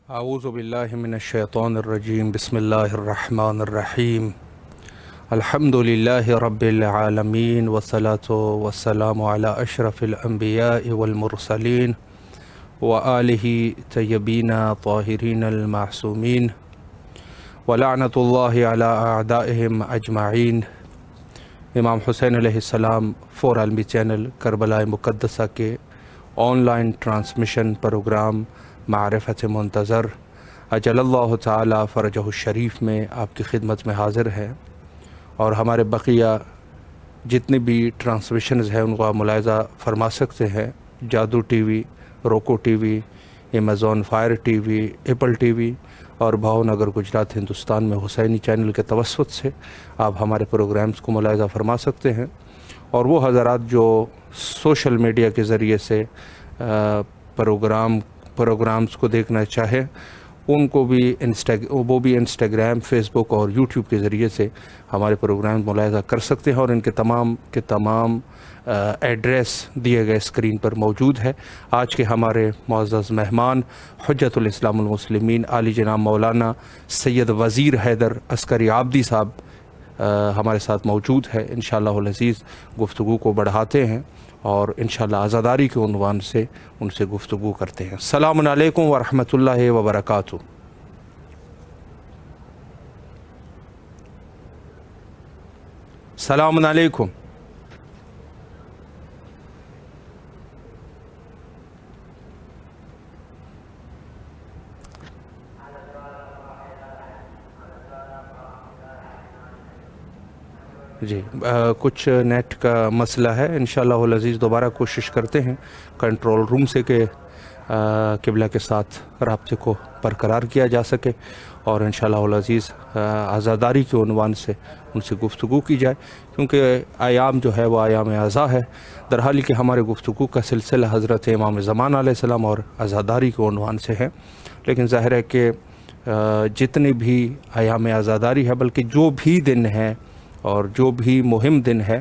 اعوذ باللہ من الشیطان الرجیم بسم اللہ الرحمن الرحیم الحمد للہ رب العالمین والصلاة والسلام علی اشرف الانبیاء والمرسلین وآلہ طیبین طاہرین المعصومین ولعنۃ اللہ علی اعدائہم اجمعین۔ امام حسین علیہ السلام فور عالمی چینل کربلا مقدسہ کے آن لائن ٹرانسمیشن پروگرام معرفت منتظر اجل اللہ تعالی فرجہ الشریف میں آپ کی خدمت میں حاضر ہے، اور ہمارے بقیہ جتنے بھی ٹرانسمیشنز ہیں ان کو آپ ملاحظہ فرما سکتے ہیں۔ جادو ٹی وی، روکو T V, Amazon fire T V, apple T V اور بھاؤ نگر گجرات ہندوستان میں حسینی چینل کے توسط سے آپ ہمارے پروگرامز کو ملاحظہ فرما سکتے ہیں۔ اور وہ حضرات جو سوشل میڈیا کے ذریعے سے پروگرامز کو دیکھنا چاہے ان کو بھی انسٹاگرام، فیس بک اور یوٹیوب کے ذریعے سے ہمارے پروگرام ملاحظہ کر سکتے ہیں، اور ان کے تمام ایڈریس دیے گئے اسکرین پر موجود ہے۔ آج کے ہمارے معزز مہمان حجت الاسلام المسلمین عالی جناب مولانا سید وزیر حیدر عسکری عابدی صاحب ہمارے ساتھ موجود ہے۔ انشاءاللہ العزیز گفتگو کو بڑھاتے ہیں اور انشاءاللہ عزاداری کے عنوان سے ان سے گفتگو کرتے ہیں۔ السلام علیکم ورحمۃ اللہ وبرکاتہ۔ السلام علیکم۔ جی کچھ نیٹ کا مسئلہ ہے، انشاءاللہ العزیز دوبارہ کوشش کرتے ہیں کنٹرول روم سے کہ قبلہ کے ساتھ رابطے کو برقرار کیا جا سکے، اور انشاءاللہ العزیز عزاداری کے عنوان سے ان سے گفتگو کی جائے، کیونکہ ایام جو ہے وہ ایام عزا ہے۔ درحال کہ ہمارے گفتگو کا سلسلہ حضرت امام زمان علیہ السلام اور عزاداری کے عنوان سے ہے، لیکن ظاہر ہے کہ جتنے بھی ایام عزاداری ہے، بلکہ جو بھی دن ہے اور جو بھی مہم دن ہے،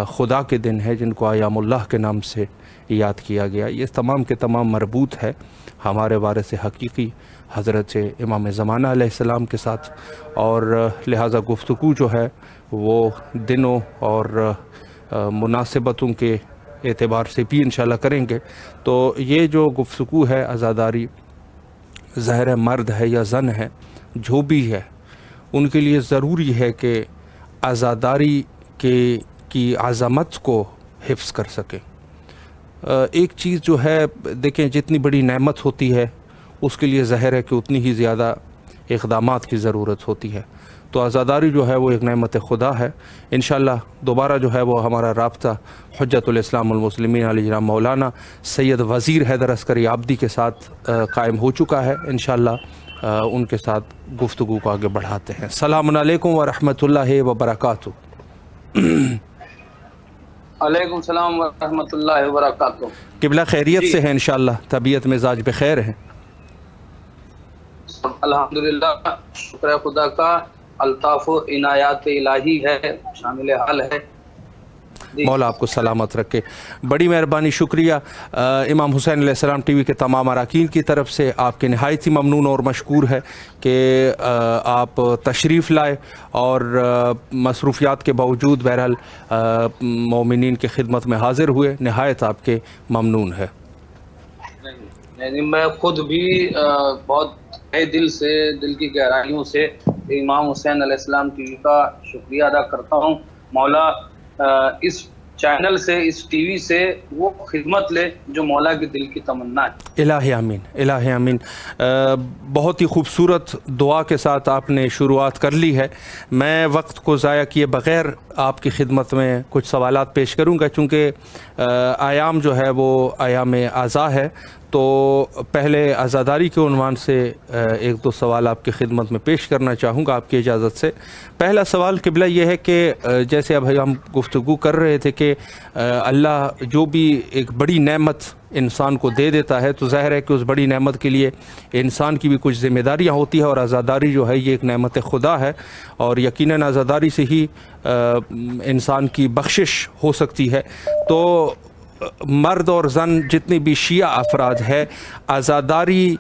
خدا کے دن ہے جن کو ایام اللہ کے نام سے یاد کیا گیا، یہ تمام کے تمام مربوط ہے ہمارے وارث حقیقی حضرت امام زمانہ علیہ السلام کے ساتھ، اور لہٰذا گفتگو جو ہے وہ دنوں اور مناسبتوں کے اعتبار سے بھی انشاءاللہ کریں گے۔ تو یہ جو گفتگو ہے عزاداری، ظاہر مرد ہے یا زن ہے، جو بھی ہے ان کے لیے ضروری ہے کہ عزاداری کی عظمت کو حفظ کر سکے۔ ایک چیز جو ہے دیکھیں، جتنی بڑی نعمت ہوتی ہے اس کے لیے ظاہر ہے کہ اتنی ہی زیادہ اقدامات کی ضرورت ہوتی ہے، تو عزاداری جو ہے وہ ایک نعمت خدا ہے۔ انشاءاللہ دوبارہ جو ہے وہ ہمارا رابطہ حجت الاسلام المسلمین علی جناب مولانا سید وزیر حیدر عسکری عابدی کے ساتھ قائم ہو چکا ہے۔ انشاءاللہ ان کے ساتھ گفتگو کو آگے بڑھاتے ہیں۔ السلام علیکم ورحمۃ اللہ وبرکاتہ۔ علیکم السلام ورحمۃ اللہ وبرکاتہ۔ قبلہ خیریت سے ہیں انشاءاللہ، طبیعت مزاج بخیر ہے؟ الحمدللہ، شکر خدا کا، الطاف و عنایات الہی ہے، شامل حال ہے۔ مولا آپ کو سلامت رکھے، بڑی مہربانی، شکریہ۔ امام حسین علیہ السلام ٹی وی کے تمام اراکین کی طرف سے آپ کے نہایت ہی ممنون اور مشکور ہے کہ آپ تشریف لائے، اور مصروفیات کے باوجود بہرحال مومنین کی خدمت میں حاضر ہوئے، نہایت آپ کے ممنون ہے۔ میں خود بھی بہت دل سے، دل کی گہرائیوں سے امام حسین علیہ السلام ٹی وی کا شکریہ ادا کرتا ہوں۔ مولا اس چینل سے، اس ٹی وی سے وہ خدمت لے جو مولا کی دل کی تمنا ہے۔ الہ آمین، الہ آمین۔ بہت ہی خوبصورت دعا کے ساتھ آپ نے شروعات کر لی ہے۔ میں وقت کو ضائع کیے بغیر آپ کی خدمت میں کچھ سوالات پیش کروں گا، چونکہ ایام جو ہے وہ ایام عزا ہے، تو پہلے عزاداری کے عنوان سے ایک دو سوال آپ کی خدمت میں پیش کرنا چاہوں گا آپ کی اجازت سے۔ پہلا سوال قبلہ یہ ہے کہ جیسے اب ہم گفتگو کر رہے تھے کہ اللہ جو بھی ایک بڑی نعمت انسان کو دے دیتا ہے، تو ظاہر ہے کہ اس بڑی نعمت کے لیے انسان کی بھی کچھ ذمہ داریاں ہوتی ہیں، اور عزاداری جو ہے یہ ایک نعمت خدا ہے، اور یقیناً عزاداری سے ہی انسان کی بخشش ہو سکتی ہے۔ تو مرد اور زن جتنی بھی شیعہ افراد ہے، عزاداری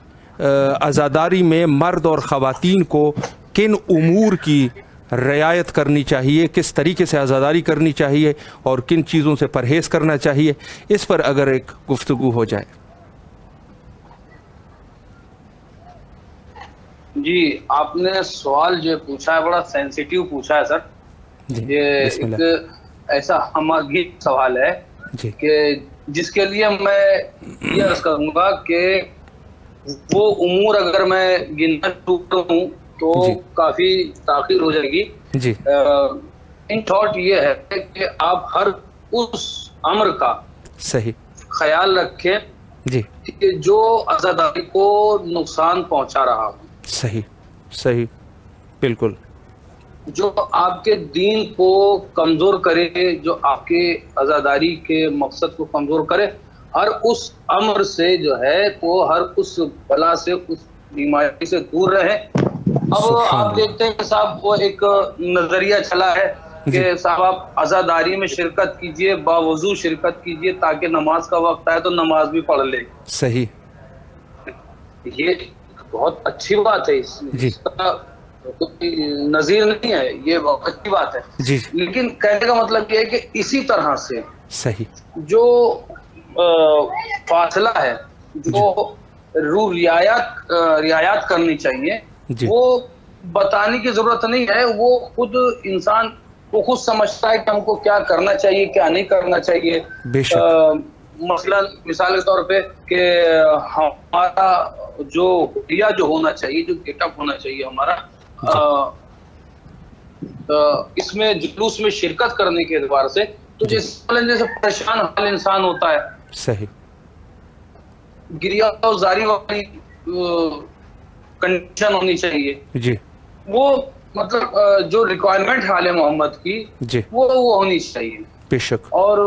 عزاداری میں مرد اور خواتین کو کن امور کی رعایت کرنی چاہیے، کس طریقے سے عزاداری کرنی چاہیے اور کن چیزوں سے پرہیز کرنا چاہیے، اس پر اگر ایک گفتگو ہو جائے۔ جی، آپ نے سوال جو پوچھا ہے بڑا سینسیٹیو پوچھا ہے سر۔ یہ ایک ایسا ہمارا سوال ہے کہ جس کے لیے میں یہ عرض کروں گا کہ وہ امور اگر میں گننا شروع کروں تو کافی تاخیر ہو جائے گی۔ ان شارٹ یہ ہے کہ آپ ہر اس امر کا صحیح خیال رکھیں کہ جو عزاداری کو نقصان پہنچا رہا ہو۔ صحیح بالکل، جو آپ کے دین کو کمزور کرے، جو آپ کے عزاداری کے مقصد کو کمزور کرے، ہر اس امر سے جو ہے وہ ہر اس بلا سے، اس بیماری سے دور رہے۔ اب آپ دیکھتے ہیں صاحب وہ ایک نظریہ چلا ہے کہ صاحب آپ عزاداری میں شرکت کیجئے، باوضو شرکت کیجئے تاکہ نماز کا وقت آئے تو نماز بھی پڑھ لے۔ صحیح، یہ بہت اچھی بات ہے، اس کا کوئی نظیر نہیں ہے، یہ بہت اچھی بات ہے۔ لیکن کہنے کا مطلب یہ ہے کہ اسی طرح سے صحیح جو فاصلہ ہے، جو رعایت کرنی چاہیے، وہ بتانے کی ضرورت نہیں ہے، وہ خود انسان وہ خود سمجھتا ہے کہ ہم کو کیا کرنا چاہیے، کیا نہیں کرنا چاہیے۔ مثلا مثال کے طور پہ کہ ہمارا جو ہونا چاہیے، جو گیٹ اپ ہونا چاہیے ہمارا، اس میں جلوس میں شرکت کرنے کے اعتبار سے تو جیسے پریشان حال انسان ہوتا ہے، صحیح گریا و زاری والی کنڈیشن ہونی چاہیے، جی وہ مطلب جو ریکوائرمنٹ حال محمد کی وہ ہونی چاہیے بے شک۔ اور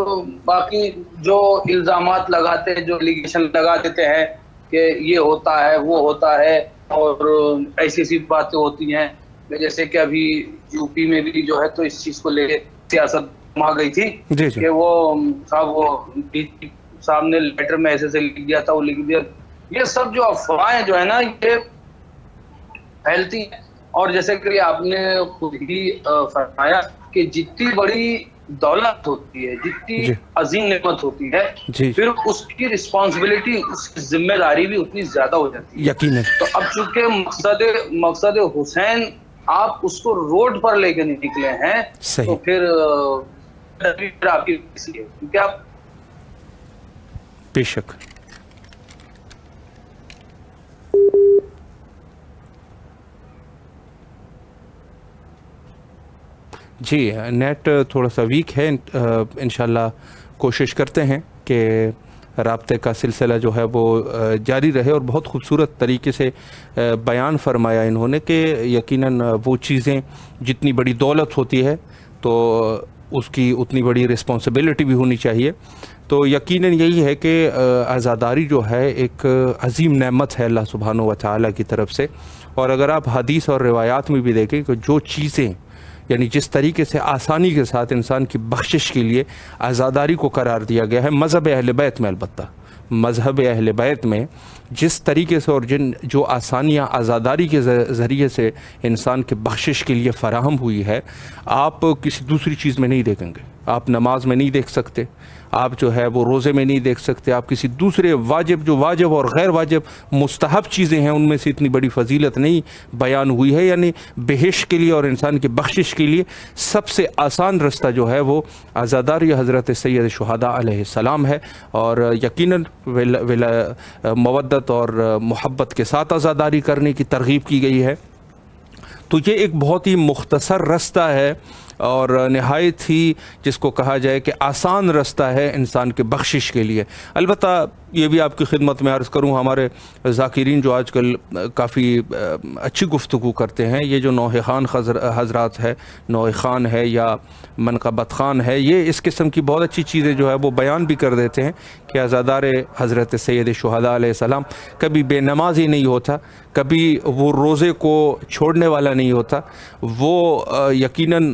باقی جو الزامات لگاتے ہیں، جو الیگیشن لگا دیتے ہیں کہ یہ ہوتا ہے وہ ہوتا ہے اور ایسی ایسی باتیں ہوتی ہیں، جیسے کہ ابھی یو پی میں بھی جو ہے تو اس چیز کو لے کے سیاست آ گئی تھی کہ وہ صاحب نے لیٹر میں ایسے لکھ دیا تھا، وہ لکھ دیا۔ یہ سب جو افواہیں جو ہے نا یہ پھیلتی ہیں، اور جیسے کہ آپ نے خود ہی فرمایا کہ جتنی بڑی دولت ہوتی ہے، جتنی عظیم نعمت ہوتی ہے، پھر اس کی رسپانسبلٹی، اس کی ذمہ داری بھی اتنی زیادہ ہو جاتی ہے یقیناً۔ تو اب چونکہ مقصد حسین آپ اس کو روڈ پر لے کے نکلے ہیں تو پھر آپ کی کیونکہ آپ بے شک جی نیٹ تھوڑا سا ویک ہے، انشاءاللہ کوشش کرتے ہیں کہ رابطے کا سلسلہ جو ہے وہ جاری رہے۔ اور بہت خوبصورت طریقے سے بیان فرمایا انہوں نے کہ یقیناً وہ چیزیں جتنی بڑی دولت ہوتی ہے تو اس کی اتنی بڑی رسپانسبلٹی بھی ہونی چاہیے۔ تو یقیناً یہی ہے کہ عزاداری جو ہے ایک عظیم نعمت ہے اللہ سبحانہ و تعالیٰ کی طرف سے۔ اور اگر آپ حدیث اور روایات میں بھی دیکھیں کہ جو چیزیں یعنی جس طریقے سے آسانی کے ساتھ انسان کی بخشش کے لیے عزاداری کو قرار دیا گیا ہے، مذہب اہل بیت میں، البتہ مذہب اہل بیت میں جس طریقے سے اور جو آسانیاں عزاداری کے ذریعے سے انسان کے بخشش کے لیے فراہم ہوئی ہے، آپ کسی دوسری چیز میں نہیں دیکھیں گے۔ آپ نماز میں نہیں دیکھ سکتے، آپ جو ہے وہ روزے میں نہیں دیکھ سکتے، آپ کسی دوسرے واجب اور غیر واجب مستحب چیزیں ہیں ان میں سے اتنی بڑی فضیلت نہیں بیان ہوئی ہے۔ یعنی بہشت کے لیے اور انسان کی بخشش کے لیے سب سے آسان رستہ جو ہے وہ عزاداری حضرت سید شہداء علیہ السلام ہے، اور یقیناً مودت اور محبت کے ساتھ عزاداری کرنے کی ترغیب کی گئی ہے۔ تو یہ ایک بہت ہی مختصر رستہ ہے اور نہایت ہی جس کو کہا جائے کہ آسان رستہ ہے انسان کے بخشش کے لیے۔ البتہ یہ بھی آپ کی خدمت میں عرض کروں، ہمارے ذاکرین جو آج کل کافی اچھی گفتگو کرتے ہیں، یہ جو نوحہ خان حضرات ہے، نوحہ خان ہے یا منقبت خان ہے، یہ اس قسم کی بہت اچھی چیزیں جو ہے وہ بیان بھی کر دیتے ہیں کہ عزادار حضرت سید شہداء علیہ السلام کبھی بے نمازی نہیں ہوتا، کبھی وہ روزے کو چھوڑنے والا نہیں ہوتا، وہ یقیناً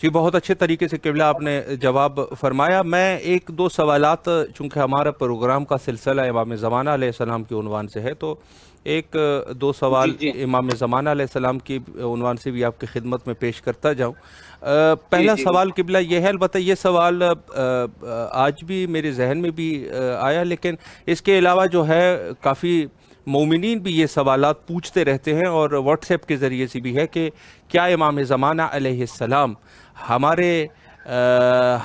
جی بہت اچھے طریقے سے قبلہ آپ نے جواب فرمایا. میں ایک دو سوالات، چونکہ ہمارا پروگرام کا سلسلہ امام زمانہ علیہ السلام کے عنوان سے ہے، تو ایک دو جی سوال جی امام زمانہ علیہ السلام کی عنوان سے بھی آپ کی خدمت میں پیش کرتا جاؤں. جی پہلا جی سوال قبلہ یہ ہے، البتہ یہ سوال آج بھی میرے ذہن میں بھی آیا، لیکن اس کے علاوہ جو ہے کافی مومنین بھی یہ سوالات پوچھتے رہتے ہیں، اور واٹس ایپ کے ذریعے سے بھی ہے کہ کیا امام زمانہ علیہ السلام ہمارے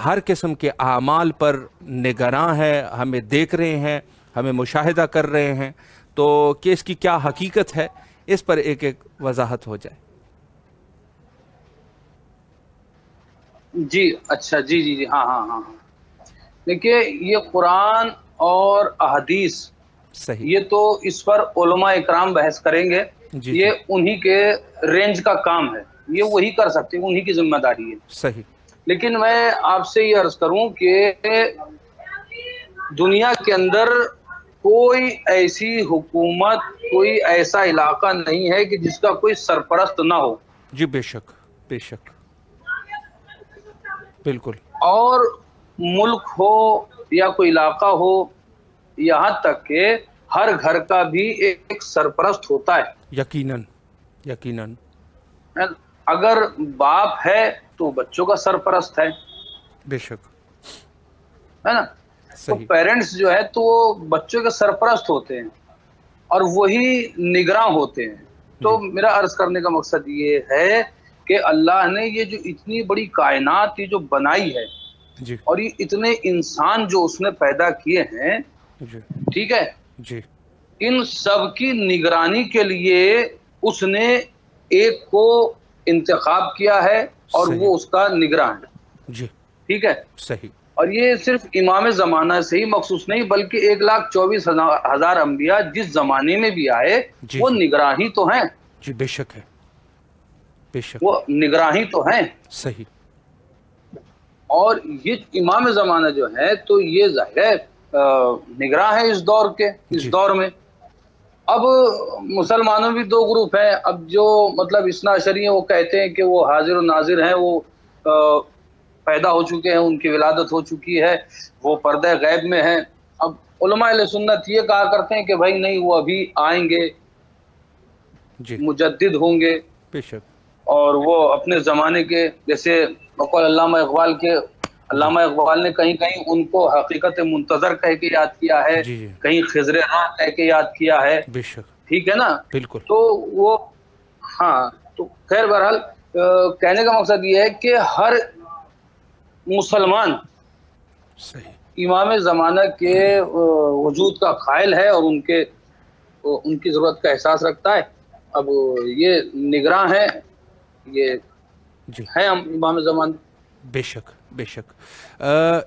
ہر قسم کے اعمال پر نگراں ہے، ہمیں دیکھ رہے ہیں، ہمیں مشاہدہ کر رہے ہیں، تو کہ اس کی کیا حقیقت ہے، اس پر ایک ایک وضاحت ہو جائے. جی اچھا، جی جی جی، ہاں ہاں ہاں. دیکھیے، یہ قرآن اور احادیث، صحیح. یہ تو اس پر علماء اکرام بحث کریں گے. جی جی. یہ انہی کے رینج کا کام ہے، یہ وہی کر سکتے ہیں، انہی کی ذمہ داری ہے. صحیح. لیکن میں آپ سے یہ عرض کروں کہ دنیا کے اندر کوئی ایسی حکومت، کوئی ایسا علاقہ نہیں ہے کہ جس کا کوئی سرپرست نہ ہو. جی بے شک، بے شک، بالکل. اور ملک ہو یا کوئی علاقہ ہو، یہاں تک کہ ہر گھر کا بھی ایک سرپرست ہوتا ہے. یقیناً، یقیناً. اگر باپ ہے تو بچوں کا سرپرست ہے بے شک. نا. تو صحیح. پیرنٹس جو ہے تو وہ بچوں کے سرپرست ہوتے ہیں اور وہی نگراں ہوتے ہیں. تو جی میرا عرض کرنے کا مقصد یہ ہے کہ اللہ نے یہ جو اتنی بڑی کائنات یہ جو بنائی ہے، جی اور یہ اتنے انسان جو اس نے پیدا کیے ہیں، جی ٹھیک ہے، جی ان سب کی نگرانی کے لیے اس نے ایک کو انتخاب کیا ہے اور صحیح. وہ اس کا نگراں ہے. جی ٹھیک ہے. صحیح. اور یہ صرف امام زمانہ سے ہی مخصوص نہیں، بلکہ 1,24,000 انبیاء جس زمانے میں بھی آئے جی وہ جی نگراں ہی تو ہیں. جی بے شک ہے، بے شک. وہ نگراں ہی تو ہیں. صحیح. اور یہ امام زمانہ جو ہے تو یہ ظاہر ہے نگراں ہے اس دور کے، اس جی دور میں. اب مسلمانوں بھی دو گروپ ہیں. اب جو مطلب اثنا عشری ہیں وہ کہتے ہیں کہ وہ حاضر و ناظر ہیں، وہ پیدا ہو چکے ہیں، ان کی ولادت ہو چکی ہے، وہ پردہ غیب میں ہیں. اب علماء اہل سنت یہ کہا کرتے ہیں کہ بھائی نہیں، وہ ابھی آئیں گے، جی مجدد ہوں گے، بے شک. اور وہ اپنے زمانے کے، جیسے بقول علامہ اقبال کے، جی علامہ اقبال نے کہیں کہیں ان کو حقیقت منتظر کہہ کے یاد کیا ہے، جی جی کہیں خضر راہ کہہ کے یاد کیا ہے. بے شک. ٹھیک ہے نا. بالکل. تو وہ، ہاں، تو خیر بہرحال کہنے کا مقصد یہ ہے کہ ہر مسلمان صحیح. امام زمانہ کے وجود کا قائل ہے اور ان کی ضرورت کا احساس رکھتا ہے. اب یہ نگراں ہے، یہ جی ہے امام زمانہ. بے شک، بے شک.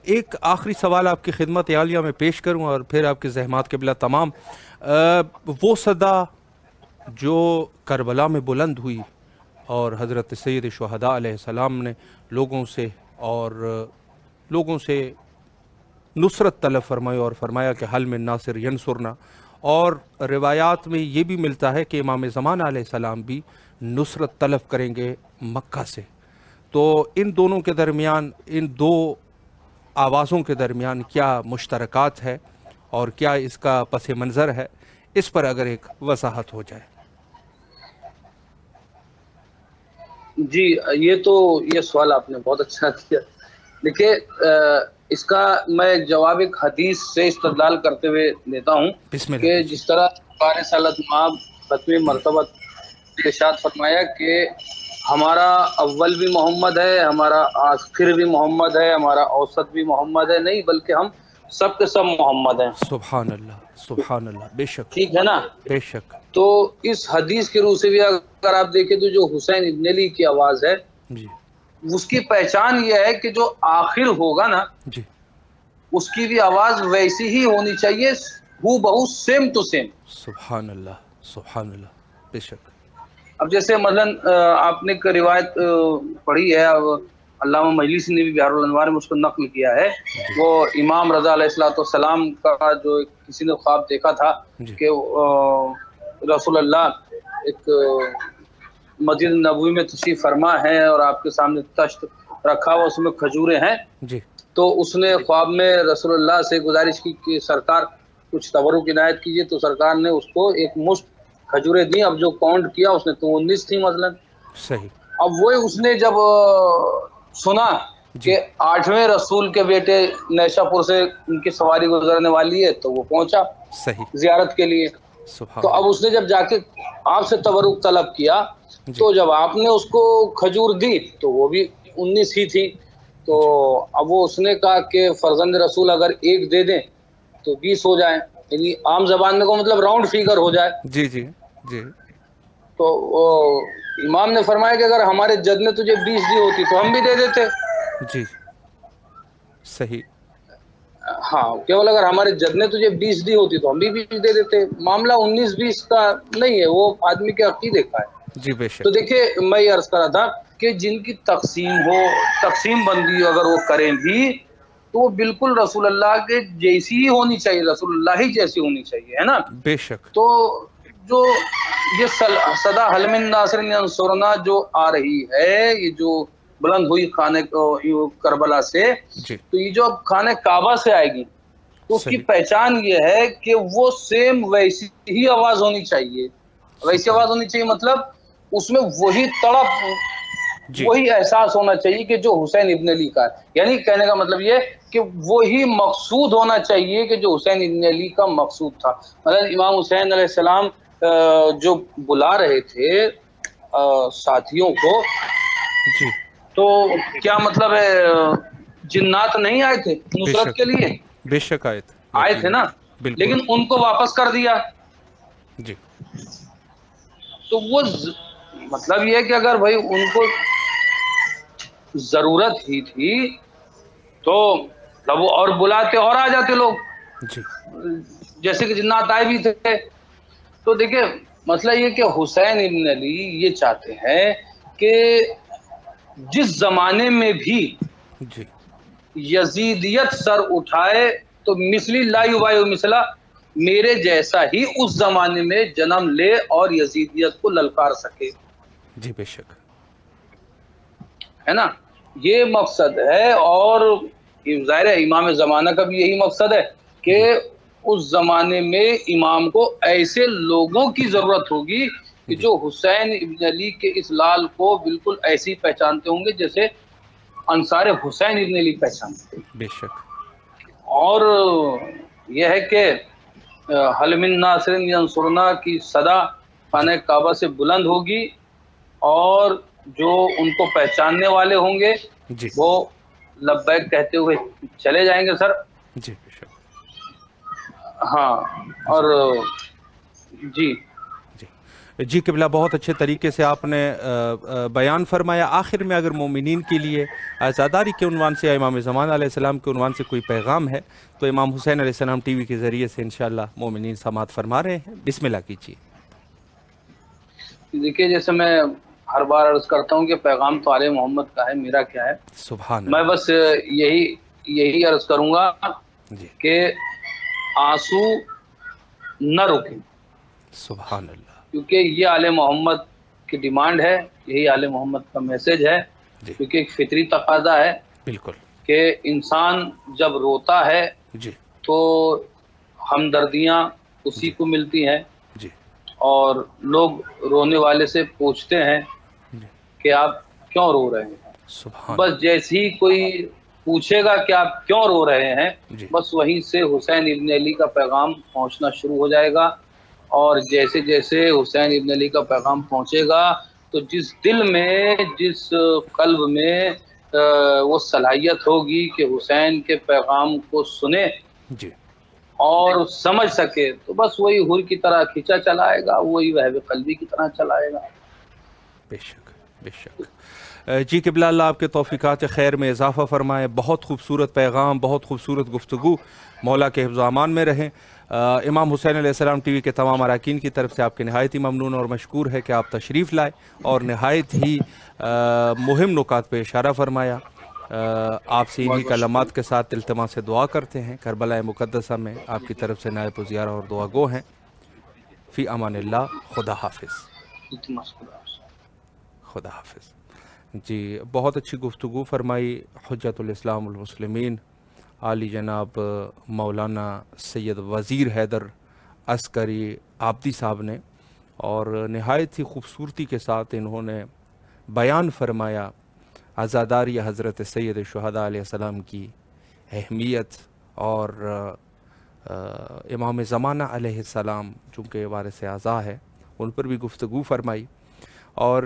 ایک آخری سوال آپ کی خدمت عالیہ میں پیش کروں اور پھر آپ کے زحمات قبلہ تمام. وہ صدا جو کربلا میں بلند ہوئی اور حضرت سید شہداء علیہ السلام نے لوگوں سے نصرت طلب فرمائی اور فرمایا کہ حل من ناصر ینصرنا، اور روایات میں یہ بھی ملتا ہے کہ امام زمانہ علیہ السلام بھی نصرت طلب کریں گے مکہ سے. تو ان دونوں کے درمیان، ان دو آوازوں کے درمیان کیا مشترکات ہے اور کیا اس کا پس منظر ہے، اس پر اگر ایک وضاحت ہو جائے. جی، یہ سوال آپ نے بہت اچھا کیا. دیکھیے، اس کا میں جواب ایک حدیث سے استدلال کرتے ہوئے دیتا ہوں بسم اللہ کہ کیجیے. جس طرح بار سالت ماب ختمی مرتبہ ارشاد فرمایا کہ ہمارا اول بھی محمد ہے، ہمارا آخر بھی محمد ہے، ہمارا اوسط بھی محمد ہے، نہیں بلکہ ہم سب کے سب محمد ہیں. سبحان اللہ، سبحان اللہ. بے شک، ٹھیک ہے نا. بے شک. تو اس حدیث کی روح سے بھی اگر آپ دیکھیں تو جو حسین ابن علی کی آواز ہے، جی اس کی پہچان یہ ہے کہ جو آخر ہوگا نا، جی اس کی بھی آواز ویسی ہی ہونی چاہیے، ہو بہو سیم ٹو سیم. سبحان اللہ، سبحان اللہ. بے شک. اب جیسے مثلاً آپ نے ایک روایت پڑھی ہے، علامہ مجلسی نے بھی بہار الانوار میں اس کو نقل کیا ہے. جی وہ امام رضا علیہ السلام کا جو کسی نے خواب دیکھا تھا جی کہ رسول اللہ ایک مسجد نبوی میں تشریف فرما ہے اور آپ کے سامنے تشت رکھا ہوا اس میں کھجوریں ہیں. جی تو اس نے خواب میں رسول اللہ سے گزارش کی کہ سرکار کچھ تبرک عنایت کیجیے. تو سرکار نے اس کو ایک مشت کھجوریں دی. اب جو کاؤنٹ کیا اس نے تو 19 تھی مثلا. صحیح. اب وہ اس نے جب سنا جی کہ 8ویں رسول کے بیٹے نیشا پور سے ان کی سواری گزرنے والی ہے تو وہ پہنچا صحیح. زیارت کے لیے. سبحان تو اب اس نے جب جا کے آپ سے تبرک طلب کیا تو جب آپ نے اس کو کھجور دی تو وہ بھی 19 ہی تھی. تو اب وہ اس نے کہا کہ فرزند رسول اگر ایک دے دیں تو 20 ہو جائیں, یعنی عام زبان میں کو مطلب راؤنڈ فیگر ہو جائے. جی جی جی. تو امام نے فرمایا کہ اگر ہمارے جد نے تجھے 20 دی ہوتی تو ہم بھی دے دیتے. جی صحیح. ہاں کیول اگر ہمارے جد نے تجھے 20 دی ہوتی تو ہم بھی 20 دے دیتے. معاملہ 19-20 کا نہیں ہے, وہ آدمی کے عقیدے کا ہے. جی بے شک. تو دیکھیے میں یہ عرض کر رہا تھا کہ جن کی تقسیم بندی اگر وہ کریں بھی تو وہ بالکل رسول اللہ کے جیسی ہی ہونی چاہیے, رسول اللہ ہی جیسی ہونی چاہیے, ہے نا. بے شک. تو جو یہ صدا حل من ناصر ینصرنا جو آ رہی ہے, یہ جو بلند ہوئی خانہ کربلا سے, جی تو یہ جو اب خانہ کعبہ سے آئے گی تو اس کی صحیح. پہچان یہ ہے کہ وہ سیم ویسی ہی آواز ہونی چاہیے. ویسی آواز ہونی چاہیے مطلب اس میں وہی تڑپ جی وہی احساس ہونا چاہیے کہ جو حسین ابن علی کا ہے. یعنی کہنے کا مطلب یہ کہ وہی مقصود ہونا چاہیے کہ جو حسین ابن علی کا مقصود تھا. مطلب امام حسین علیہ السلام جو بلا رہے تھے ساتھیوں کو, جی تو کیا مطلب ہے جنات نہیں آئے تھے بے نصرت شک. کے لیے؟ بے شک آئے تھے نا, بالکل. لیکن ان کو واپس کر دیا. جی تو وہ مطلب یہ ہے کہ اگر بھائی ان کو ضرورت ہی تھی تو تب وہ اور بلاتے اور آ جاتے لوگ, جی جیسے کہ جنات آئے بھی تھے. تو دیکھیں مسئلہ یہ کہ حسین ابن علی یہ چاہتے ہیں کہ جس زمانے میں بھی جی یزیدیت سر اٹھائے تو مثلی لا یبایع مثلا, میرے جیسا ہی اس زمانے میں جنم لے اور یزیدیت کو للکار سکے. جی بے شک. ہے نا, یہ مقصد ہے. اور ظاہر ہے امام زمانہ کا بھی یہی مقصد ہے کہ اس زمانے میں امام کو ایسے لوگوں کی ضرورت ہوگی کہ جو حسین ابن علی کے اس لال کو بالکل ایسی پہچانتے ہوں گے جیسے انصار حسین ابن علی پہچانتے ہیں. بے شک. اور یہ ہے کہ حل من ناصر ینصرنا کی صدا خانہ کعبہ سے بلند ہوگی اور جو ان کو پہچاننے والے ہوں گے جی وہ لبیک کہتے ہوئے چلے جائیں گے سر. جی بے شک. ہاں اور جی جی قبلہ بہت اچھے طریقے سے آپ نے بیان فرمایا. آخر میں اگر مومنین کے لیے عزاداری کے عنوان سے یا امام زمان علیہ السلام کے عنوان سے کوئی پیغام ہے تو امام حسین علیہ السلام ٹی وی کے ذریعے سے انشاءاللہ مومنین سماعت فرما رہے ہیں. بسم اللہ کیجیے. دیکھیے جیسے میں ہر بار عرض کرتا ہوں کہ پیغام تو آل محمد کا ہے, میرا کیا ہے. سبحان میں اللہ. بس یہی عرض کروں گا جی کہ آنسو نہ رکیں, سبحان اللہ. کیونکہ یہ آل محمد کی ڈیمانڈ ہے, یہی آل محمد کا میسج ہے. جی کیونکہ ایک فطری تقاضا ہے بالکل. کہ انسان جب روتا ہے جی تو ہمدردیاں اسی جی کو ملتی ہیں, جی اور لوگ رونے والے سے پوچھتے ہیں جی کہ آپ کیوں رو رہے ہیں. سبحان بس جیسے ہی کوئی پوچھے گا کہ آپ کیوں رو رہے ہیں, جی بس وہیں سے حسین ابن علی کا پیغام پہنچنا شروع ہو جائے گا. اور جیسے جیسے حسین ابن علی کا پیغام پہنچے گا تو جس دل میں جس قلب میں وہ صلاحیت ہوگی کہ حسین کے پیغام کو سنے جی اور سمجھ سکے تو بس وہی حور کی طرح کھینچا چلائے گا, وہی وہب قلبی کی طرح چلائے گا. بے شک بے شک. جی قبلہ اللہ آپ کے توفیقات خیر میں اضافہ فرمائے. بہت خوبصورت پیغام, بہت خوبصورت گفتگو. مولا کے حفظ و امان میں رہیں. امام حسین علیہ السلام ٹی وی کے تمام اراکین کی طرف سے آپ کے نہایت ہی ممنون اور مشکور ہے کہ آپ تشریف لائے اور نہایت ہی مہم نکات پہ اشارہ فرمایا. آپ سے انہی کلمات کے ساتھ التماس سے دعا کرتے ہیں. کربلا مقدسہ میں آپ کی طرف سے نائب وزیارہ اور دعا گو ہیں. فی امان اللہ. خدا حافظ. خدا حافظ. جی بہت اچھی گفتگو فرمائی حجت الاسلام المسلمین عالی جناب مولانا سید وزیر حیدر عسکری عابدی صاحب نے، اور نہایت ہی خوبصورتی کے ساتھ انہوں نے بیان فرمایا عزاداری حضرت سید شہداء علیہ السلام کی اہمیت، اور امام زمانہ علیہ السلام چونکہ وارث اعزا ہے ان پر بھی گفتگو فرمائی، اور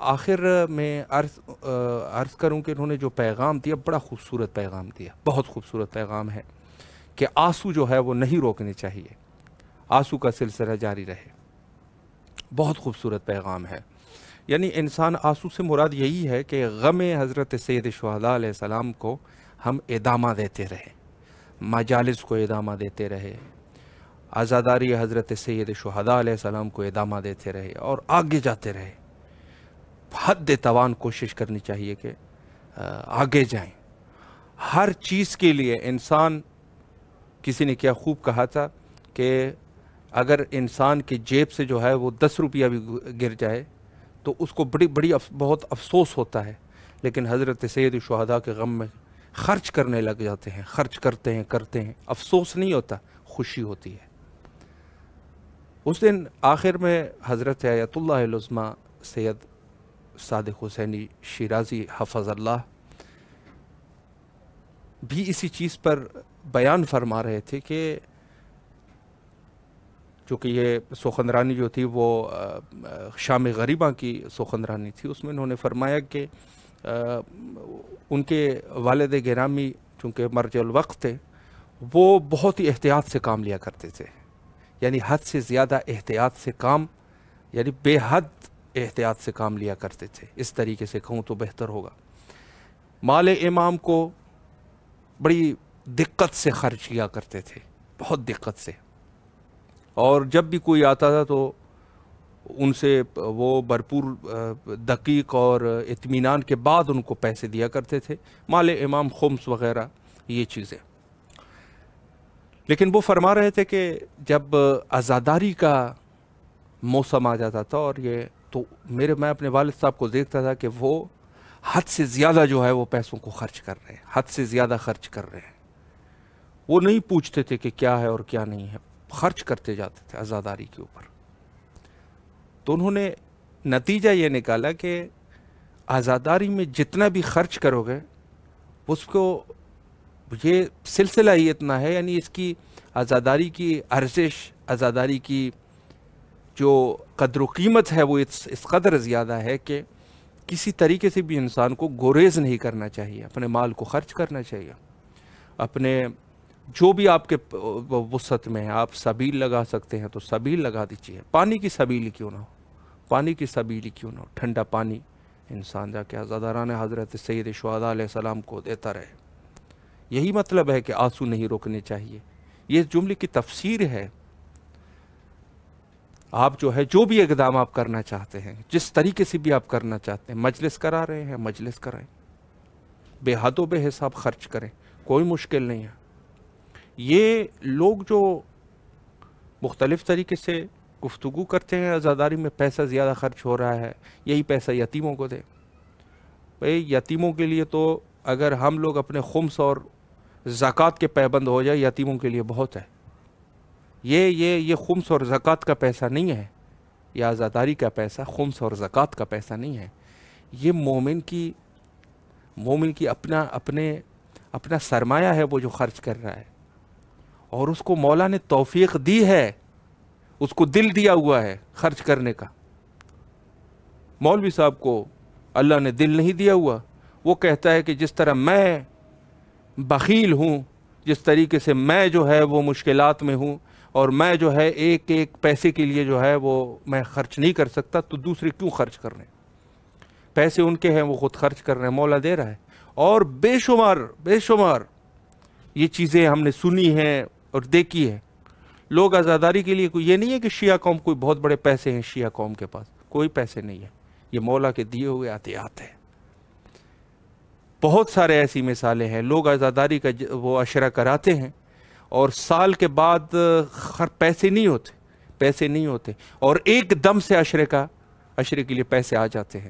آخر میں عرض کروں کہ انہوں نے جو پیغام دیا بڑا خوبصورت پیغام دیا، بہت خوبصورت پیغام ہے کہ آنسو جو ہے وہ نہیں روکنے چاہیے، آنسو کا سلسلہ جاری رہے۔ بہت خوبصورت پیغام ہے، یعنی انسان آنسو سے مراد یہی ہے کہ غم حضرت سید شہداء علیہ السلام کو ہم ادامہ دیتے رہے، مجالس کو ادامہ دیتے رہے، عزاداری حضرت سید شہداء علیہ السلام کو ادامہ دیتے رہے، اور آگے جاتے رہے۔ حد توان کوشش کرنی چاہیے کہ آگے جائیں۔ ہر چیز کے لیے انسان، کسی نے کیا خوب کہا تھا کہ اگر انسان کی جیب سے جو ہے وہ 10 روپیہ بھی گر جائے تو اس کو بہت افسوس ہوتا ہے، لیکن حضرت سید شہداء کے غم میں خرچ کرنے لگ جاتے ہیں، خرچ کرتے ہیں، افسوس نہیں ہوتا، خوشی ہوتی ہے۔ اس دن آخر میں حضرت آیت اللہ العظمیٰ سید صادق حسینی شیرازی حفظ اللہ بھی اسی چیز پر بیان فرما رہے تھے کہ چونکہ یہ سخنرانی جو تھی وہ شام غریبہ کی سخنرانی تھی، اس میں انہوں نے فرمایا کہ ان کے والد گرامی چونکہ مرجع الوقت تھے، وہ بہت ہی احتیاط سے کام لیا کرتے تھے، یعنی حد سے زیادہ احتیاط سے کام، یعنی بے حد احتیاط سے کام لیا کرتے تھے، اس طریقے سے کہوں تو بہتر ہوگا۔ مال امام کو بڑی دقت سے خرچ کیا کرتے تھے، بہت دقت سے، اور جب بھی کوئی آتا تھا تو ان سے وہ بھرپور دقیق اور اطمینان کے بعد ان کو پیسے دیا کرتے تھے، مال امام خمس وغیرہ یہ چیزیں۔ لیکن وہ فرما رہے تھے کہ جب عزاداری کا موسم آ جاتا تھا اور یہ تو میں اپنے والد صاحب کو دیکھتا تھا کہ وہ حد سے زیادہ جو ہے وہ پیسوں کو خرچ کر رہے ہیں، حد سے زیادہ خرچ کر رہے ہیں۔ وہ نہیں پوچھتے تھے کہ کیا ہے اور کیا نہیں ہے، خرچ کرتے جاتے تھے عزاداری کے اوپر۔ تو انہوں نے نتیجہ یہ نکالا کہ عزاداری میں جتنا بھی خرچ کرو گے اس کو، یہ سلسلہ ہی اتنا ہے، یعنی اس کی عزاداری کی ارزش، عزاداری کی جو قدر و قیمت ہے وہ اس قدر زیادہ ہے کہ کسی طریقے سے بھی انسان کو گریز نہیں کرنا چاہیے، اپنے مال کو خرچ کرنا چاہیے، اپنے جو بھی آپ کے وسعت میں ہے، آپ سبیل لگا سکتے ہیں تو سبیل لگا دیجیے، پانی کی سبیل کیوں نہ ہو، پانی کی سبیل کیوں نہ ہو، ٹھنڈا پانی انسان جا کے عزاداران حضرت سید شہداء علیہ السلام کو دیتا رہے۔ یہی مطلب ہے کہ آنسو نہیں روکنے چاہیے، یہ جملے کی تفسیر ہے۔ آپ جو ہے جو بھی اقدام آپ کرنا چاہتے ہیں، جس طریقے سے بھی آپ کرنا چاہتے ہیں، مجلس کرا رہے ہیں مجلس کرائیں، بے حد و بے حساب خرچ کریں، کوئی مشکل نہیں ہے۔ یہ لوگ جو مختلف طریقے سے گفتگو کرتے ہیں عزاداری میں پیسہ زیادہ خرچ ہو رہا ہے، یہی پیسہ یتیموں کو دیں۔ بھئی یتیموں کے لیے تو اگر ہم لوگ اپنے خمس اور زکوٰۃ کے پابند ہو جائے، یتیموں کے لیے بہت ہے۔ یہ خمس اور زکوٰۃ کا پیسہ نہیں ہے، یہ عزاداری کا پیسہ خمس اور زکوٰۃ کا پیسہ نہیں ہے، یہ مومن کی اپنا سرمایہ ہے وہ جو خرچ کر رہا ہے، اور اس کو مولا نے توفیق دی ہے، اس کو دل دیا ہوا ہے خرچ کرنے کا۔ مولوی صاحب کو اللہ نے دل نہیں دیا ہوا، وہ کہتا ہے کہ جس طرح میں بخیل ہوں، جس طریقے سے میں جو ہے وہ مشکلات میں ہوں، اور میں جو ہے ایک پیسے کے لیے جو ہے وہ میں خرچ نہیں کر سکتا، تو دوسرے کیوں خرچ کر رہے ہیں؟ پیسے ان کے ہیں، وہ خود خرچ کر رہے ہیں، مولا دے رہا ہے۔ اور بے شمار یہ چیزیں ہم نے سنی ہیں اور دیکھی ہے۔ لوگ عزاداری کے لیے، یہ نہیں ہے کہ شیعہ قوم کوئی بہت بڑے پیسے ہیں، شیعہ قوم کے پاس کوئی پیسے نہیں ہے، یہ مولا کے دیے ہوئے عطیات ہیں۔ بہت سارے ایسی مثالیں ہیں، لوگ عزاداری کا وہ عشرہ کراتے ہیں اور سال کے بعد پیسے نہیں ہوتے، اور ایک دم سے عشرے کے لیے پیسے آ جاتے ہیں۔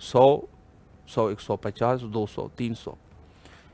100, 150, 200, 300,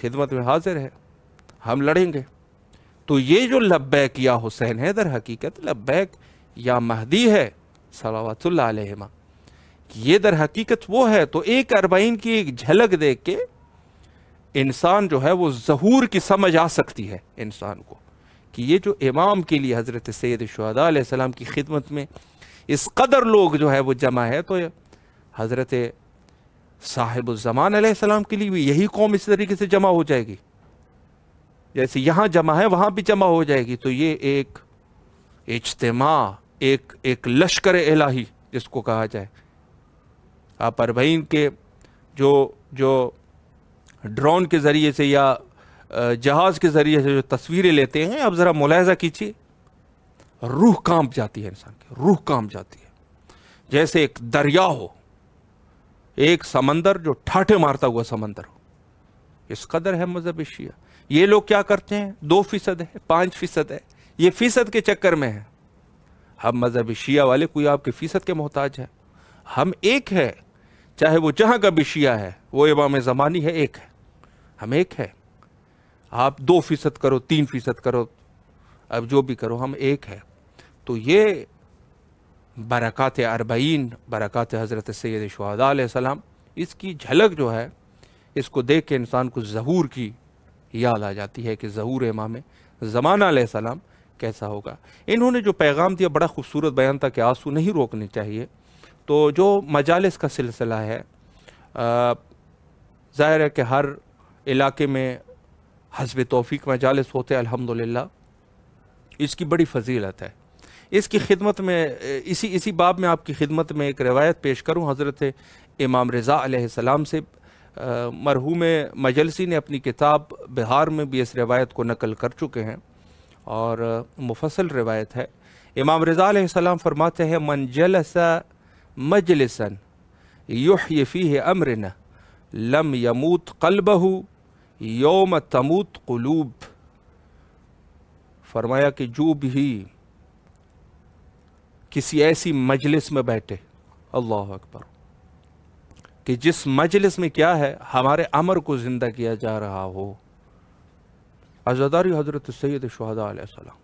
خدمت میں حاضر ہے، ہم لڑیں گے۔ تو یہ جو لبیک یا حسین ہے در حقیقت لبیک یا مہدی ہے صلوات اللہ علیہما، یہ در حقیقت وہ ہے۔ تو ایک اربعین کی ایک جھلک دیکھ کے انسان جو ہے وہ ظہور کی سمجھ آ سکتی ہے انسان کو کہ یہ جو امام کے لیے حضرت سید الشہداء علیہ السلام کی خدمت میں اس قدر لوگ جو ہے وہ جمع ہے، تو حضرت صاحب الزمان علیہ السلام کے لیے بھی یہی قوم اس طریقے سے جمع ہو جائے گی، جیسے یہاں جمع ہے وہاں بھی جمع ہو جائے گی۔ تو یہ ایک اجتماع، ایک لشکر الہی جس کو کہا جائے۔ آپ اربعین کے جو ڈرون کے ذریعے سے یا جہاز کے ذریعے سے جو تصویریں لیتے ہیں، اب ذرا ملاحظہ کیجیے، روح کانپ جاتی ہے انسان کی، روح کانپ جاتی ہے، جیسے ایک دریا ہو، ایک سمندر جو ٹھاٹھے مارتا ہوا سمندر ہو۔ اس قدر ہے مذہب شیعہ۔ یہ لوگ کیا کرتے ہیں؟ 2% ہے، 5% ہے، یہ فیصد کے چکر میں ہے۔ ہم مذہب شیعہ والے کوئی آپ کے فیصد کے محتاج ہے؟ ہم ایک ہے، چاہے وہ جہاں کا بھی شیعہ ہے، وہ امام زمانی ہے، ایک ہے، ہم ایک ہے۔ آپ 2% کرو، 3% کرو، اب جو بھی کرو، ہم ایک ہے۔ تو یہ برکات اربعین، برکات حضرت سید الشہداء علیہ السلام، اس کی جھلک جو ہے، اس کو دیکھ کے انسان کو ظہور کی یاد آ جاتی ہے کہ ظہور امام زمانہ علیہ السلام کیسا ہوگا۔ انہوں نے جو پیغام دیا بڑا خوبصورت بیان تھا کہ آنسو نہیں روکنے چاہیے۔ تو جو مجالس کا سلسلہ ہے، ظاہر ہے کہ ہر علاقے میں حسب توفیق مجالس ہوتے ہیں الحمدللہ، اس کی بڑی فضیلت ہے۔ اس کی خدمت میں اسی باب میں آپ کی خدمت میں ایک روایت پیش کروں حضرت امام رضا علیہ السلام سے۔ مرحوم مجلسی نے اپنی کتاب بہار میں بھی اس روایت کو نقل کر چکے ہیں اور مفصل روایت ہے۔ امام رضا علیہ السلام فرماتے ہیں من جلس مجلسا یحیی فیہ امرنا لم یموت قلبہ یوم تموت قلوب۔ فرمایا کہ جو بھی کسی ایسی مجلس میں بیٹھے، اللہ اکبر، کہ جس مجلس میں کیا ہے ہمارے امر کو زندہ کیا جا رہا ہو، عزاداری حضرت سید الشہداء علیہ السلام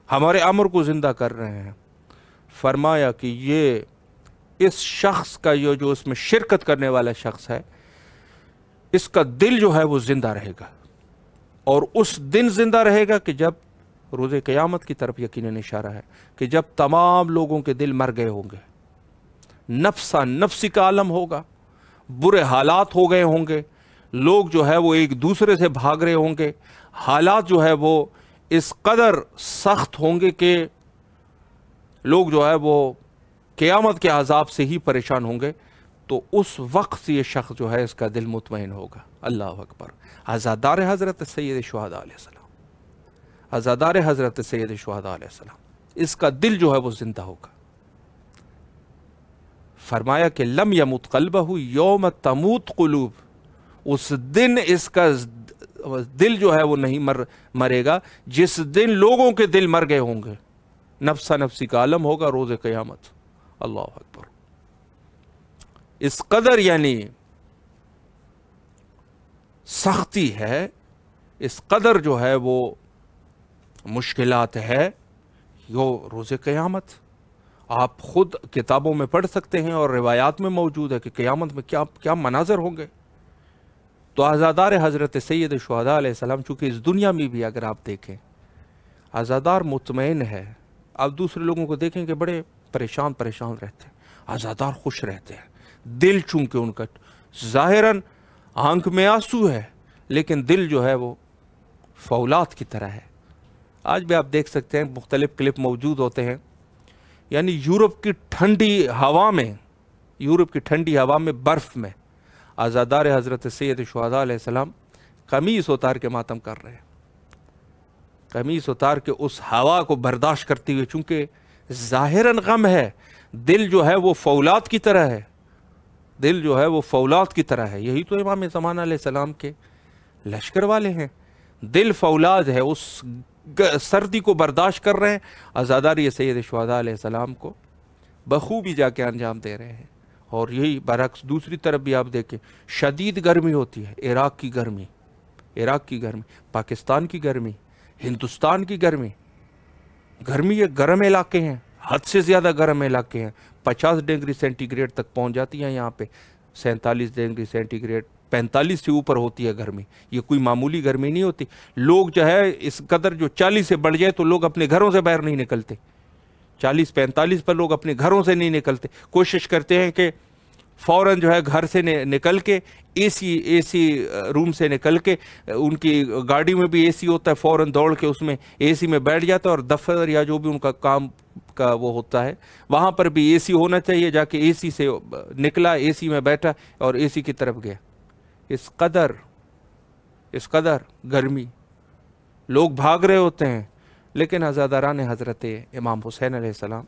ہمارے امر کو زندہ کر رہے ہیں، فرمایا کہ یہ اس شخص کا جو اس میں شرکت کرنے والا شخص ہے، اس کا دل جو ہے وہ زندہ رہے گا، اور اس دن زندہ رہے گا کہ جب روز قیامت کی طرف یقیناً اشارہ ہے کہ جب تمام لوگوں کے دل مر گئے ہوں گے، نفسا نفسی کا عالم ہوگا، برے حالات ہو گئے ہوں گے، لوگ جو ہے وہ ایک دوسرے سے بھاگ رہے ہوں گے، حالات جو ہے وہ اس قدر سخت ہوں گے کہ لوگ جو ہے وہ قیامت کے عذاب سے ہی پریشان ہوں گے۔ تو اس وقت یہ شخص جو ہے اس کا دل مطمئن ہوگا۔ اللہ اکبر۔ عزادار حضرت سید الشہداء علیہ السلام، عزادار حضرت سید الشہداء علیہ السلام، اس کا دل جو ہے وہ زندہ ہوگا۔ فرمایا کہ لم یمت قلبہ یوم تموت قلوب، اس دن اس کا دل جو ہے وہ نہیں مرے گا جس دن لوگوں کے دل مر گئے ہوں گے، نفسا نفسی کا عالم ہوگا روز قیامت۔ اللہ اکبر۔ اس قدر یعنی سختی ہے، اس قدر جو ہے وہ مشکلات ہے یہ روز قیامت۔ آپ خود کتابوں میں پڑھ سکتے ہیں اور روایات میں موجود ہے کہ قیامت میں کیا مناظر ہوں گے۔ تو عزادار حضرت سید الشہداء علیہ السلام چونکہ اس دنیا میں بھی اگر آپ دیکھیں عزادار مطمئن ہے، آپ دوسرے لوگوں کو دیکھیں کہ بڑے پریشان رہتے ہیں، عزادار خوش رہتے ہیں۔ دل چونکہ ان کا ظاہراً آنکھ میں آنسو ہے لیکن دل جو ہے وہ فولاد کی طرح ہے۔ آج بھی آپ دیکھ سکتے ہیں مختلف کلپ موجود ہوتے ہیں، یعنی یورپ کی ٹھنڈی ہوا میں برف میں عزادار حضرت سید الشہداء علیہ السلام قمیص اتار کے ماتم کر رہے ہیں، قمیص اتار کے اس ہوا کو برداشت کرتے ہوئے، چونکہ ظاہراً غم ہے، دل جو ہے وہ فولاد کی طرح ہے، دل جو ہے وہ فولاد کی طرح ہے۔ یہی تو امام زمانہ علیہ السلام کے لشکر والے ہیں، دل فولاد ہے، اس سردی کو برداشت کر رہے ہیں، عزاداری سید الشہداء علیہ السلام کو بخوبی جا کے انجام دے رہے ہیں۔ اور یہی برعکس دوسری طرف بھی آپ دیکھیں، شدید گرمی ہوتی ہے، عراق کی گرمی، عراق کی گرمی، پاکستان کی گرمی، ہندوستان کی گرمی، گرمی یہ گرم علاقے ہیں، حد سے زیادہ گرم علاقے ہیں، 50 ڈگری سینٹی گریڈ تک پہنچ جاتی ہیں یہاں پہ، 47 ڈگری سینٹی گریڈ، 45 سے اوپر ہوتی ہے گرمی. یہ کوئی معمولی گرمی نہیں ہوتی. لوگ جو ہے اس قدر جو 40 سے بڑھ جائے تو لوگ اپنے گھروں سے باہر نہیں نکلتے. 40-45 پر لوگ اپنے گھروں سے نہیں نکلتے، کوشش کرتے ہیں کہ فوراً جو ہے گھر سے نکل کے اے سی روم سے نکل کے، ان کی گاڑی میں بھی اے سی ہوتا ہے، فوراً دوڑ کے اس میں اے سی میں بیٹھ جاتا ہے، اور دفتر یا جو بھی ان کا کام کا وہ ہوتا ہے وہاں پر بھی اے سی ہونا چاہیے. جا کے اے سی سے نکلا، اے سی میں بیٹھا اور اے سی کی طرف گیا. اس قدر گرمی، لوگ بھاگ رہے ہوتے ہیں. لیکن عزاداران حضرت امام حسین علیہ السلام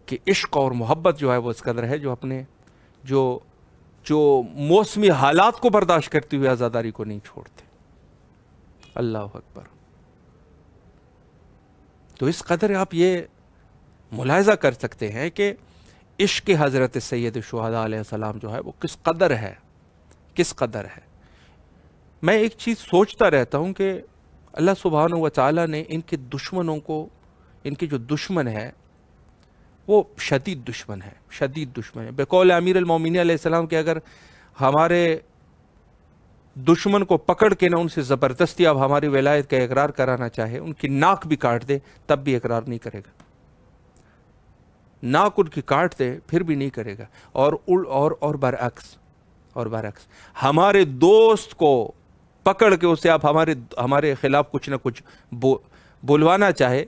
کہ عشق اور محبت جو ہے وہ اس قدر ہے، جو اپنے جو موسمی حالات کو برداشت کرتے ہوئے عزاداری کو نہیں چھوڑتے. اللہ اکبر. تو اس قدر آپ یہ ملاحظہ کر سکتے ہیں کہ عشق حضرت سید شہداء علیہ السلام جو ہے وہ کس قدر ہے. میں ایک چیز سوچتا رہتا ہوں کہ اللہ سبحانہ و تعالیٰ نے ان کے دشمنوں کو، ان کے جو دشمن ہے وہ شدید دشمن ہے. بقول امیر المومنین علیہ السلام کہ اگر ہمارے دشمن کو پکڑ کے نہ ان سے زبردستی اب ہماری ولایت کا اقرار کرانا چاہے، ان کی ناک بھی کاٹ دے تب بھی اقرار نہیں کرے گا. ناک ان کی کاٹ دے پھر بھی نہیں کرے گا. اور برعکس ہمارے دوست کو پکڑ کے اسے آپ ہمارے خلاف کچھ نہ کچھ بلوانا چاہے،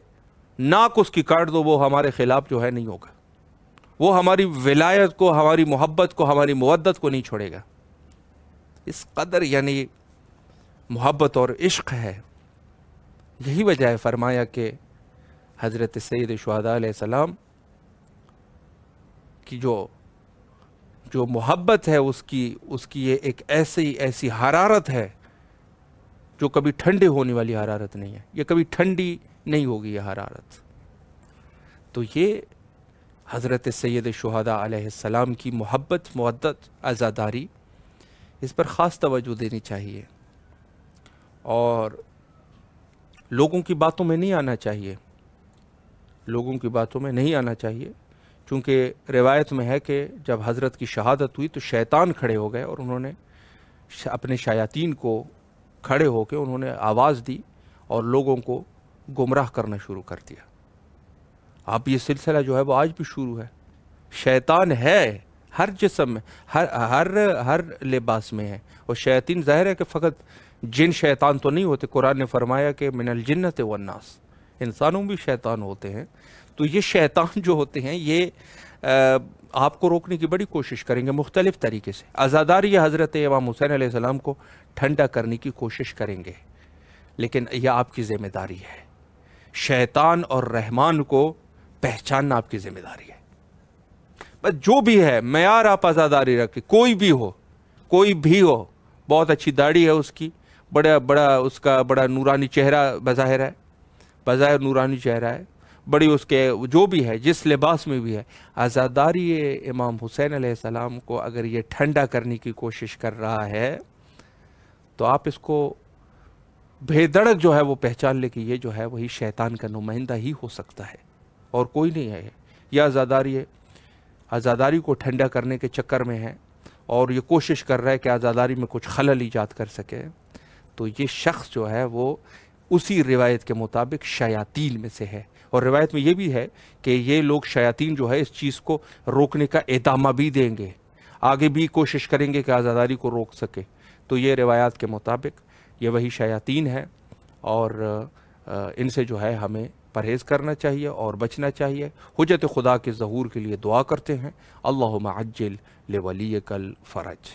ناک اس کی کاٹ دو، وہ ہمارے خلاف جو ہے نہیں ہوگا. وہ ہماری ولایت کو، ہماری محبت کو، ہماری مودت کو نہیں چھوڑے گا. اس قدر یعنی محبت اور عشق ہے. یہی وجہ ہے فرمایا کہ حضرت سید شہداء علیہ السلام کی جو محبت ہے اس کی یہ ایک ایسی حرارت ہے جو کبھی ٹھنڈے ہونے والی حرارت نہیں ہے. یہ کبھی ٹھنڈی نہیں ہوگی یہ حرارت. تو یہ حضرت سید شہداء علیہ السلام کی محبت، مودت، عزاداری، اس پر خاص توجہ دینی چاہیے اور لوگوں کی باتوں میں نہیں آنا چاہیے. چونکہ روایت میں ہے کہ جب حضرت کی شہادت ہوئی تو شیطان کھڑے ہو گئے اور انہوں نے اپنے شیاطین کو کھڑے ہو کے انہوں نے آواز دی اور لوگوں کو گمراہ کرنا شروع کر دیا. اب یہ سلسلہ جو ہے وہ آج بھی شروع ہے. شیطان ہے ہر جسم میں، ہر لباس میں ہے. اور شیاطین ظاہر ہے کہ فقط جن شیطان تو نہیں ہوتے. قرآن نے فرمایا کہ من الجنت والناس، انسانوں بھی شیطان ہوتے ہیں. تو یہ شیطان جو ہوتے ہیں یہ آپ کو روکنے کی بڑی کوشش کریں گے مختلف طریقے سے. عزاداری حضرت امام حسین علیہ السلام کو ٹھنڈا کرنے کی کوشش کریں گے، لیکن یہ آپ کی ذمہ داری ہے. شیطان اور رحمان کو پہچاننا آپ کی ذمہ داری ہے. بس جو بھی ہے معیار آپ عزاداری رکھیں. کوئی بھی ہو، بہت اچھی داڑھی ہے اس کی، اس کا بڑا نورانی چہرہ بظاہر نورانی چہرہ ہے، بڑی اس کے جو بھی ہے، جس لباس میں بھی ہے، عزاداری امام حسین علیہ السلام کو اگر یہ ٹھنڈا کرنے کی کوشش کر رہا ہے تو آپ اس کو بے دڑک جو ہے وہ پہچان لے کہ یہ جو ہے وہی شیطان کا نمائندہ ہی ہو سکتا ہے اور کوئی نہیں ہے. یہ عزاداری کو ٹھنڈا کرنے کے چکر میں ہے اور یہ کوشش کر رہا ہے کہ عزاداری میں کچھ خلل ایجاد کر سکے. تو یہ شخص جو ہے وہ اسی روایت کے مطابق شیاطین میں سے ہے. اور روایت میں یہ بھی ہے کہ یہ لوگ شیاطین جو ہے اس چیز کو روکنے کا ادامہ بھی دیں گے، آگے بھی کوشش کریں گے کہ عزاداری کو روک سکے. تو یہ روایات کے مطابق یہ وہی شیاطین ہے اور ان سے جو ہے ہمیں پرہیز کرنا چاہیے اور بچنا چاہیے. حجت خدا کے ظہور کے لیے دعا کرتے ہیں. اللہم عجل لولیک الفرج.